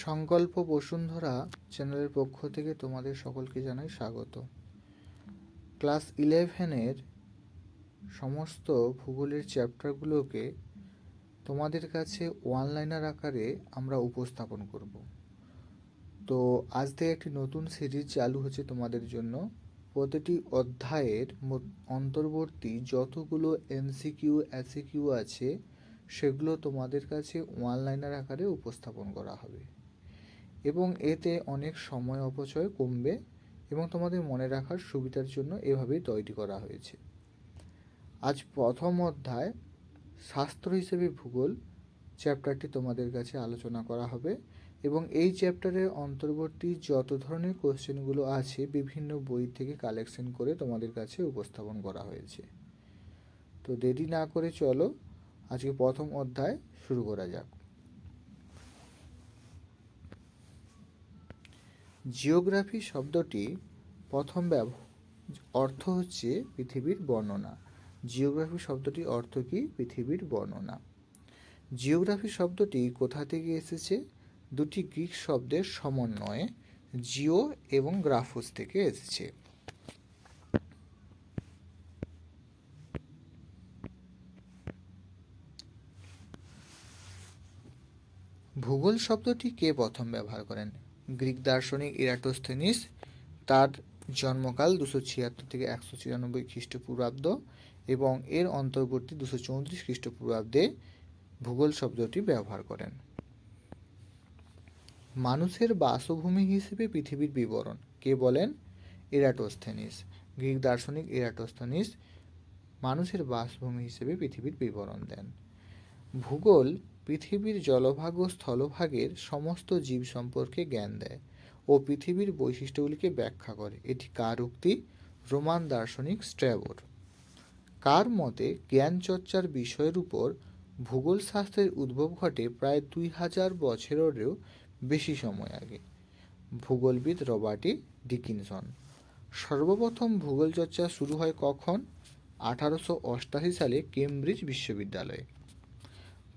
সংকল্প বসুন্ধরা চ্যানেলের পক্ষ থেকে তোমাদের সকলকে জানাই স্বাগত। ক্লাস 11-এর সমস্ত ভূগোলের চ্যাপ্টারগুলোকে তোমাদের কাছে ওয়ানলাইনার আকারে আমরা উপস্থাপন করব। তো আজ থেকে একটি নতুন সিরিজ চালু হচ্ছে তোমাদের জন্য। প্রতিটি অধ্যায়ের অন্তর্বর্তী যতগুলো এমসিকিউ এসিকিউ আছে সেগুলো তোমাদের কাছে ওয়ানলাইনার আকারে উপস্থাপন করা হবে এবং এতে অনেক সময় অপচয় কমবে এবং তোমাদের মনে রাখার সুবিধার জন্য এভাবেই তৈরি করা হয়েছে। আজ প্রথম অধ্যায় শাস্ত্র হিসেবে ভূগোল চ্যাপ্টারটি তোমাদের কাছে আলোচনা করা হবে এবং এই চ্যাপ্টারের অন্তর্বর্তী যত ধরনের কোশ্চেনগুলো আছে বিভিন্ন বই থেকে কালেকশন করে তোমাদের কাছে উপস্থাপন করা হয়েছে। তো দেরি না করে চলো আজকে প্রথম অধ্যায় শুরু করা যাক। জিওগ্রাফি শব্দটি প্রথম অর্থ হচ্ছে পৃথিবীর বর্ণনা। জিওগ্রাফি শব্দটির অর্থ কি? পৃথিবীর বর্ণনা। জিওগ্রাফি শব্দটি কোথা থেকে এসেছে? দুটি গ্রিক শব্দের সমন্বয়ে জিও এবং গ্রাফোস থেকে এসেছে। ভূগোল শব্দটি কে প্রথম ব্যবহার করেন? গ্রিক দার্শনিক ইরাটোস্থেনিস। তার জন্মকাল 276 থেকে 194 খ্রিস্টপূর্বাব্দ এবং এর অন্তর্বর্তী 234 খ্রিস্টপূর্বাব্দে ভূগোল শব্দটি ব্যবহার করেন। মানুষের বাসভূমি হিসেবে পৃথিবীর বিবরণ কে বলেন? ইরাটোস্থেনিস। গ্রিক দার্শনিক ইরাটোস্থেনিস মানুষের বাসভূমি হিসেবে পৃথিবীর বিবরণ দেন। ভূগোল পৃথিবীর জলভাগ ও স্থলভাগের সমস্ত জীব সম্পর্কে জ্ঞান দেয় ও পৃথিবীর বৈশিষ্ট্যগুলিকে ব্যাখ্যা করে। এটি কার উক্তি? রোমান দার্শনিক স্ট্র্যাবোর। কার মতে জ্ঞান চর্চার বিষয়ের উপর ভূগোল শাস্ত্রের উদ্ভব ঘটে প্রায় 2000 বছরেরও বেশি সময় আগে? ভূগোলবিদ রবার্ট ডিকিনসন। সর্বপ্রথম ভূগোল চর্চা শুরু হয় কখন? 1888 সালে কেমব্রিজ বিশ্ববিদ্যালয়ে।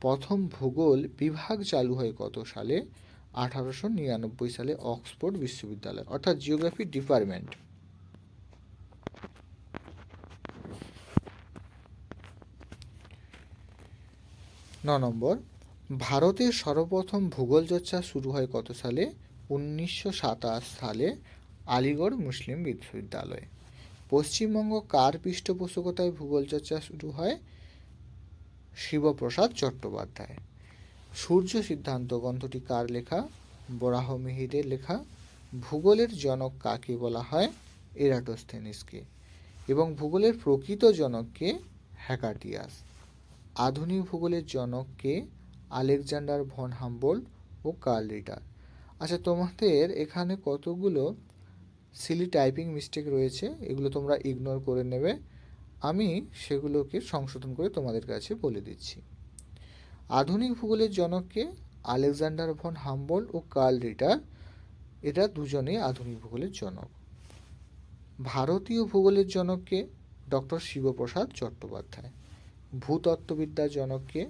প্রথম ভূগোল বিভাগ চালু হয় কত সালে? 1899 সালে অক্সফোর্ড বিশ্ববিদ্যালয়, অর্থাৎ জিওগ্রাফি ডিপার্টমেন্ট। নম্বর, ভারতের সর্বপ্রথম ভূগোল চর্চা শুরু হয় কত সালে? 1927 সালে আলিগড় মুসলিম বিশ্ববিদ্যালয়ে। পশ্চিমবঙ্গ কার পৃষ্ঠপোষকতায় ভূগোল চর্চা শুরু হয়? শিবপ্রসাদ চট্টোপাধ্যায়। সূর্য সিদ্ধান্ত গ্রন্থটি কার লেখা? বরাহমিহিরের লেখা। ভূগোলের জনক কাকে বলা হয়? এরাটোস্থেনিসকে। এবং ভূগোলের প্রকৃত জনককে? হ্যাকাটিয়াস। আধুনিক ভূগোলের জনককে? আলেকজান্ডার ভন হাম্বোল্ট ও কার্ল রিটার। আচ্ছা, তোমাদের এখানে কতগুলো সিলি টাইপিং মিস্টেক রয়েছে, এগুলো তোমরা ইগনোর করে নেবে। আমি সেগুলোকে সংশোধন করে তোমাদের কাছে বলে দিচ্ছি। আধুনিক ভূগোলের জনককে? আলেকজান্ডার ভন হাম্বোল্ট ও কার্ল রিটার। এরা দুজনেই আধুনিক ভূগোলের জনক। ভারতীয় ভূগোলের জনককে? ডক্টর শিবপ্রসাদ চট্টোপাধ্যায়। ভূতত্ত্ববিদ্যার জনককে?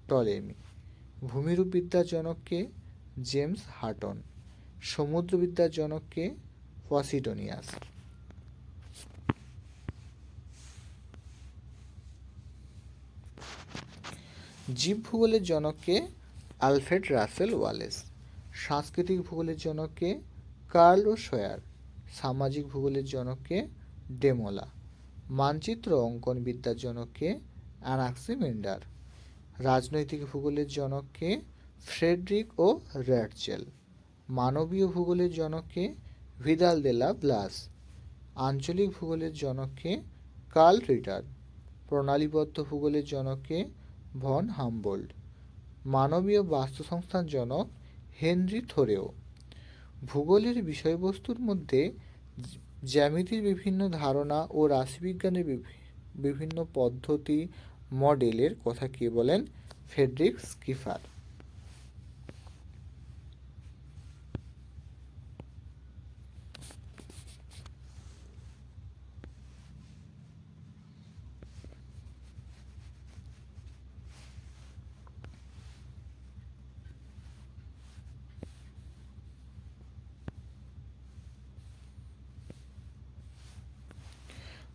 টলেমি। ভূমিরূপবিদ্যার জনককে? James Hutton. সমুদ্রবিদ্যার জনককে? পসিডোনিয়াস। জীব ভূগোলের জনককে? Alfred Russel Wallace. সাংস্কৃতিক ভূগোলের জনককে? কার্ল ও শয়ার। সামাজিক ভূগোলের জনককে? ডেমোলা। মানচিত্র অঙ্কন বিদ্যার জনককে? অ্যানাক্সিমেন্ডার। রাজনৈতিক ভূগোলের জনককে? ফ্রেডরিক ও র্যাটজেল। মানবীয় ভূগোলের জনককে? ভিদাল দে লা ব্লাস। আঞ্চলিক ভূগোলের জনককে? কার্ল রিটার। প্রণালীবদ্ধ ভূগোলের জনককে? Von Humboldt. মানবীয় বাস্তুসংস্থান জনক? হেনরি থোরেও। ভূগোলের বিষয়বস্তুর মধ্যে জ্যামিতির বিভিন্ন ধারণা ও রাশিবিজ্ঞানের বিভিন্ন পদ্ধতি মডেলের কথা কে বলেন? ফ্রেডরিক স্কিফার।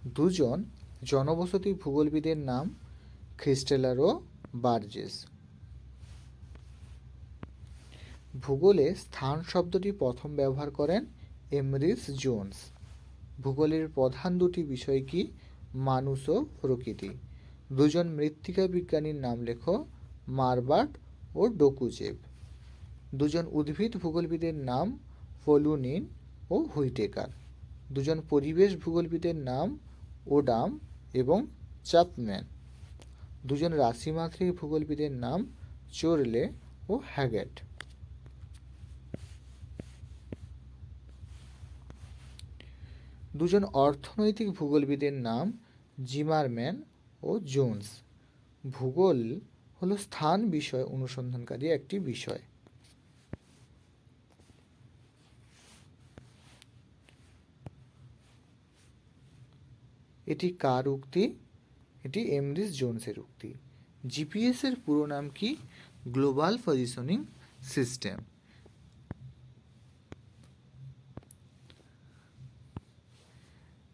দুজন জনবসতি ভূগোলবিদের নাম খ্রিস্টেলার ও বার্জেস। ভূগোলে স্থান শব্দটি প্রথম ব্যবহার করেন এমরিস জোন্স। ভূগোলের প্রধান দুটি বিষয় কি? মানুষ ও প্রকৃতি। দুজন মৃত্তিকা বিজ্ঞানীর নাম লেখো, মারবার্ট ও ডকুজেভ। দুজন উদ্ভিদ ভূগোলবিদের নাম ফলুনিন ও হুইটেকার। দুজন পরিবেশ ভূগোলবিদের নাম ওডাম এবং চ্যাপম্যান। দুজন রাশিমাত্রিক ভূগোলবিদের নাম চোরলে ও হ্যাগেট। দুজন অর্থনৈতিক ভূগোলবিদের নাম জিমারম্যান ও জোন্স। ভূগোল হলো স্থান বিষয় অনুসন্ধানকারী একটি বিষয়। এটি কার উক্তি? এটি এমরিস জোন্সের উক্তি। জিপিএস এর পুরো নাম কি? Global positioning system.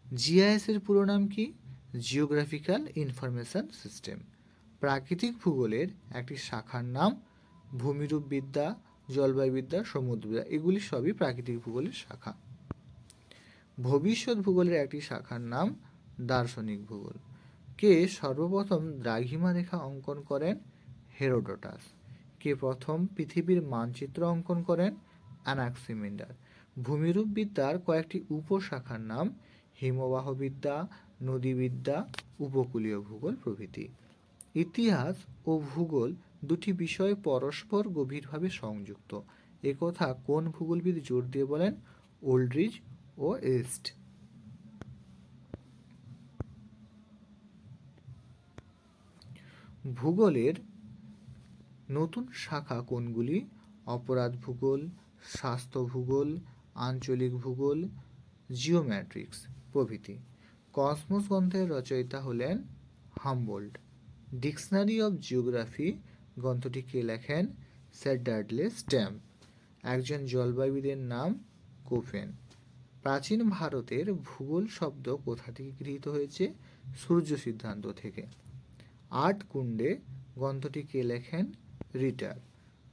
জিআইএস এর পুরো নাম কি? Geographical information system. প্রাকৃতিক ভূগোলের একটি শাখার নাম ভূমিরূপবিদ্যা, জলবায়ুবিদ্যা, সমুদ্রবিদ্যা। এগুলি সবই প্রাকৃতিক ভূগোলের শাখা। ভবিষ্যৎ ভূগোলের একটি শাখার নাম দার্শনিক ভূগোল। কে সর্বপ্রথম দ্রাঘিমা রেখা অঙ্কন করেন? হেরোডোটাস। কে প্রথম পৃথিবীর মানচিত্র অঙ্কন করেন? অ্যানাক্সিমেন্ডার। ভূমিরূপবিদ্যার কয়েকটি উপশাখার নাম হিমবাহবিদ্যা, নদীবিদ্যা, উপকূলীয় ভূগোল প্রভৃতি। ইতিহাস ও ভূগোল দুটি বিষয় পরস্পর গভীরভাবে সংযুক্ত। একথা কোন ভূগোলবিদ জোর দিয়ে বলেন? ওল্ড্রিচ ও ইস্ট। ভূগোলের নতুন শাখা কোনগুলি? অপরাধ ভূগোল, স্বাস্থ্য ভূগোল, আঞ্চলিক ভূগোল, জিওমেট্রিক্স প্রভৃতি। কসমোস গ্রন্থের রচয়িতা হলেন হামবোল্ড। ডিকশনারি অব জিওগ্রাফি গ্রন্থটি কে লেখেন? Sir Dudley Stamp. একজন জলবায়ুবিদের নাম কোফেন। প্রাচীন ভারতের ভূগোল শব্দ কোথা থেকে গৃহীত হয়েছে? সূর্য সিদ্ধান্ত থেকে। আট কুণ্ডে গ্রন্থটি কে লেখেন? রিটার।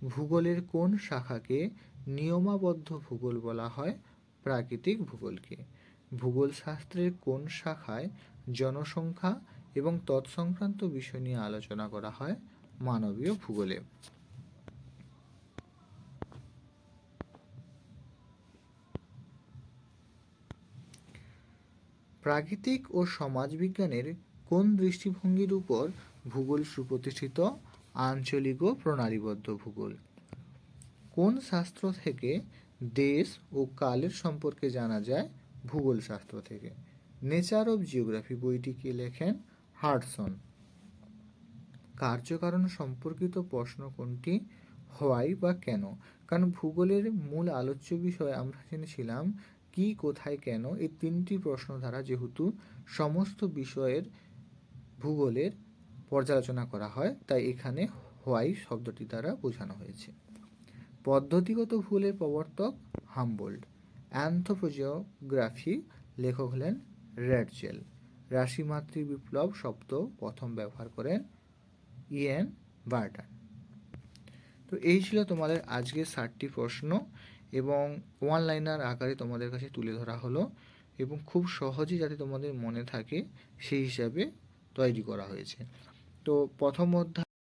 ভূগোলের কোন শাখাকে নিয়মাবদ্ধ ভূগোল বলা হয়? প্রাকৃতিক ভূগোলকে। ভূগোল শাস্ত্রের কোন শাখায় জনসংখ্যা এবং তৎসংক্রান্ত বিষয় নিয়ে আলোচনা করা হয়? মানবীয় ভূগোলে। প্রাকৃতিক ও সমাজবিজ্ঞানের কোন দৃষ্টিভঙ্গির উপর ভূগোল সুপ্রতিষ্ঠিত? আঞ্চলিক ও প্রণালীবদ্ধ ভূগোল। কোন শাস্ত্র থেকে দেশ ও কালের সম্পর্কে জানা যায়? ভূগোল শাস্ত্র থেকে। নেচার অব জিওগ্রাফি বইটি কে লেখেন? হাডসন। কার্যকারণ সম্পর্কিত প্রশ্ন কোনটি? হোয়াই বা কেন। কারণ ভূগোলের মূল আলোচ্য বিষয় আমরা জেনেছিলাম কি, কোথায়, কেন। এই তিনটি প্রশ্ন দ্বারা যেহেতু সমস্ত বিষয়ের ভূগোলের পর্যালোচনা করা হয়, তাই এখানে হোয়াই শব্দটি দ্বারা বোঝানো হয়েছে। পদ্ধতিগত ভূগোলের প্রবর্তক হামবোল্ড। অ্যানথ্রোপোজিওগ্রাফি লেখক হলেন র্যাডজেল। রাশিমাতৃক বিপ্লব শব্দ প্রথম ব্যবহার করেন ইএন বার্টন। তো এই ছিল তোমাদের আজকের 60টি প্রশ্ন এবং ওয়ান লাইনার আকারে তোমাদের কাছে তুলে ধরা হলো এবং খুব সহজেই যাতে তোমাদের মনে থাকে সেই হিসাবে তৈরি করা হয়েছে। তো প্রথম অধ্যায়